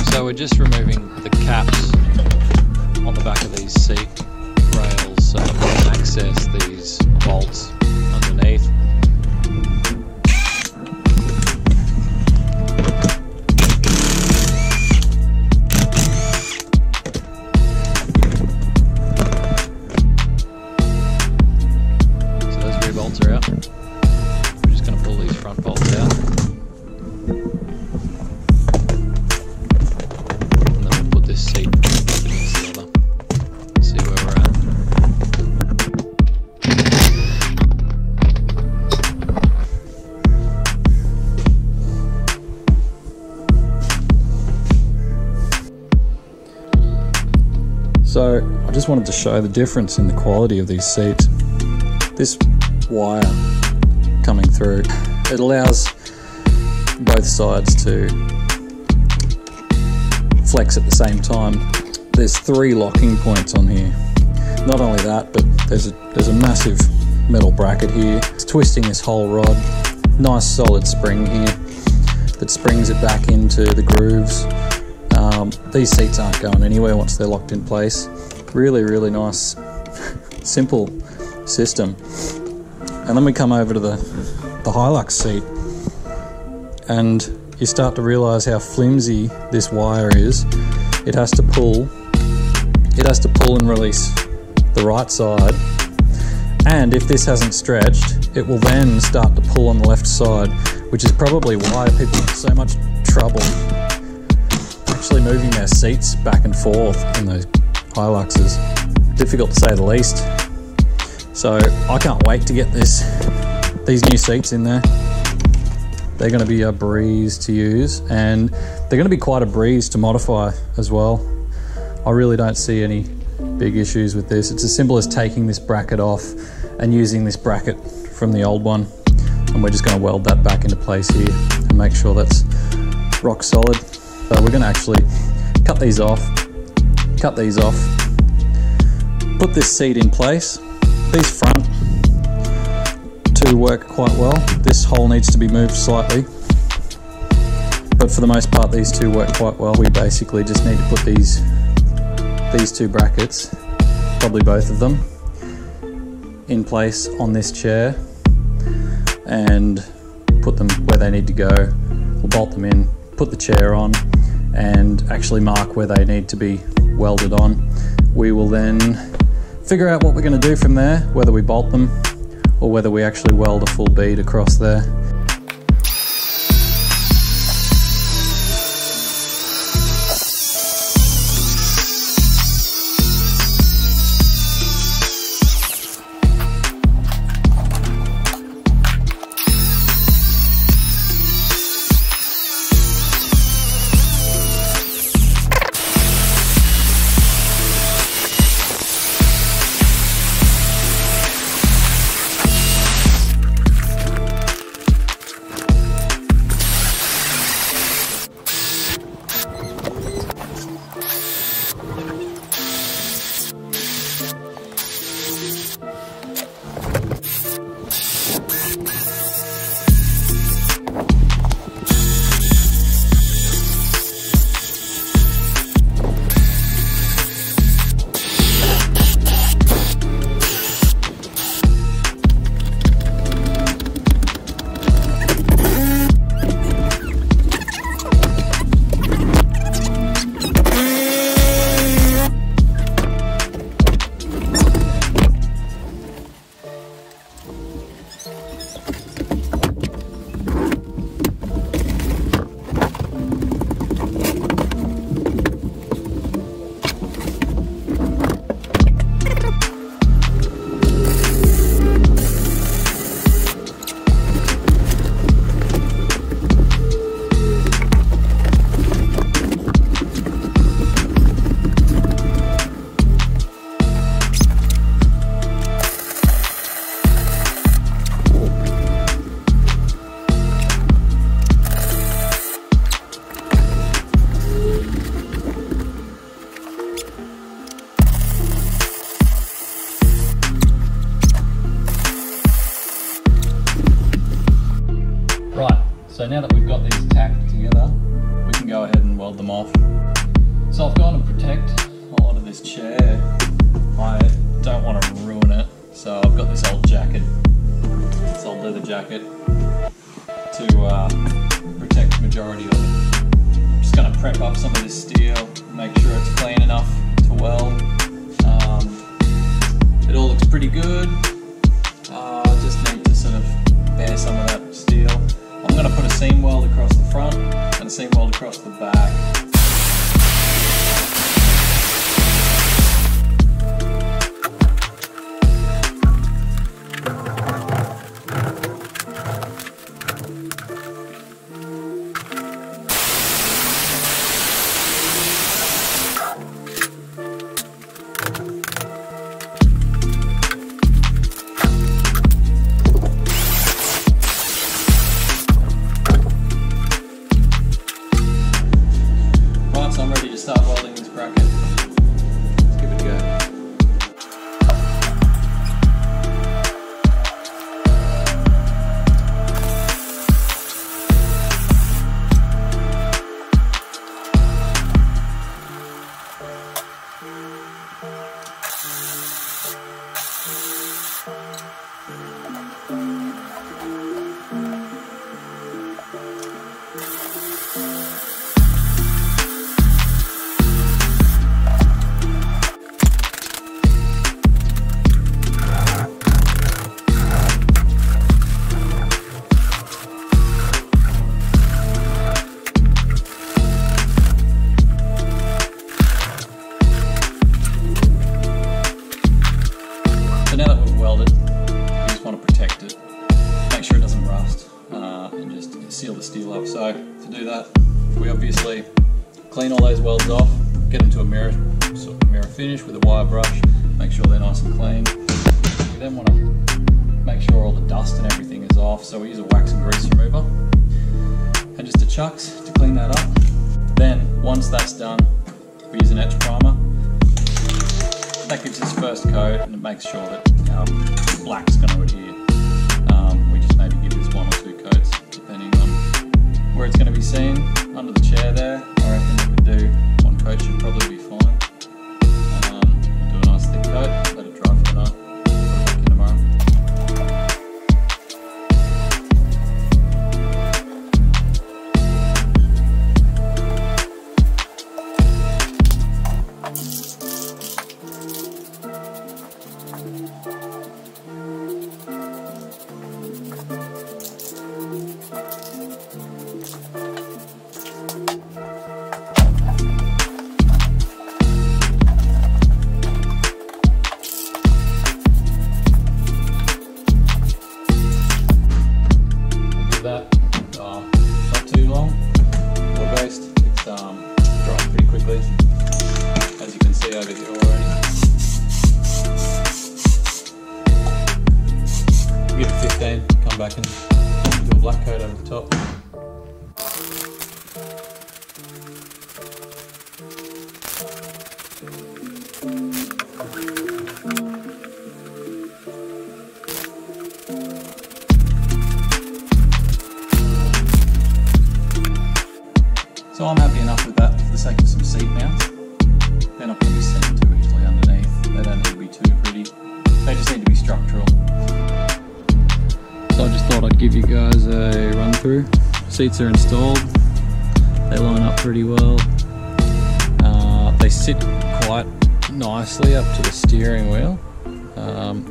So we're just removing the caps on the back of these seat rails so that we can access these bolts underneath. So those rear bolts are out. We're just going to pull these front bolts out. This seat up against the other. See where we're at. So I just wanted to show the difference in the quality of these seats. This wire coming through, it allows both sides to flex at the same time. There's 3 locking points on here. Not only that, but there's a massive metal bracket here. It's twisting this whole rod. Nice solid spring here that springs it back into the grooves. These seats aren't going anywhere once they're locked in place. Really, really nice, simple system. And then we come over to the Hilux seat, and you start to realise how flimsy this wire is. It has to pull and release the right side, and if this hasn't stretched, it will then start to pull on the left side, which is probably why people have so much trouble actually moving their seats back and forth in those Hiluxes. Difficult to say the least. So I can't wait to get these new seats in there. They're going to be a breeze to use, and they're going to be quite a breeze to modify as well. I really don't see any big issues with this. It's as simple as taking this bracket off and using this bracket from the old one, and we're just going to weld that back into place here and make sure that's rock solid. So we're going to actually cut these off, put this seat in place. These front two work quite well. This hole needs to be moved slightly, but for the most part these two work quite well. We basically just need to put these 2 brackets, probably both of them, in place on this chair and put them where they need to go. We'll bolt them in, put the chair on, and actually mark where they need to be welded on. We will then figure out what we're going to do from there, whether we bolt them or whether we actually weld a full bead across there. this chair, I don't want to ruin it, so I've got this old jacket, this old leather jacket, to protect the majority of it. I'm just going to prep up some of this steel, make sure it's clean enough to weld. It all looks pretty good. Just need to sort of bare some of that steel. I'm going to put a seam weld across the front and a seam weld across the back. Start welding this bracket. Let's give it a go. So now that we've welded, we just want to protect it, make sure it doesn't rust, and just seal the steel up. So to do that, we obviously clean all those welds off, get them to a mirror finish with a wire brush, make sure they're nice and clean. We then want to make sure all the dust and everything is off, so we use a wax and grease remover and just a chucks to clean that up. Then once that's done, we use an etch primer. That gives us first coat and it makes sure that the black's going to adhere. We just maybe give this 1 or 2 coats depending on where it's going to be seen. Under the chair there, I reckon we could do 1 coat, should probably be fine. Do a nice thick coat, let it dry for the night, put it back in tomorrow. Not too long, wood based, it's drying pretty quickly, as you can see over here already. Give it 15, come back and do a black coat over the top. So I'm happy enough with that for the sake of some seat mounts. They're not going to be seen too easily underneath. They don't need to be too pretty. They just need to be structural. So I just thought I'd give you guys a run through. Seats are installed. They line up pretty well. They sit quite nicely up to the steering wheel.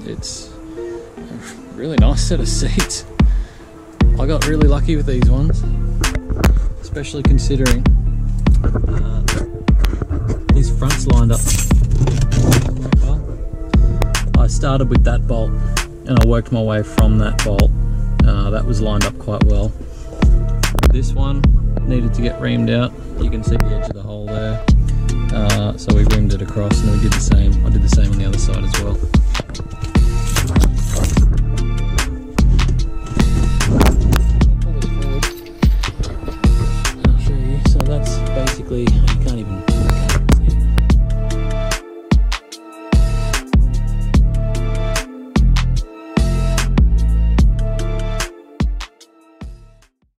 It's a really nice set of seats. I got really lucky with these ones. Especially considering these fronts lined up well. I started with that bolt and I worked my way from that bolt. That was lined up quite well. This one needed to get reamed out. You can see the edge of the hole there. So we reamed it across and we did the same. I did the same on the other side as well.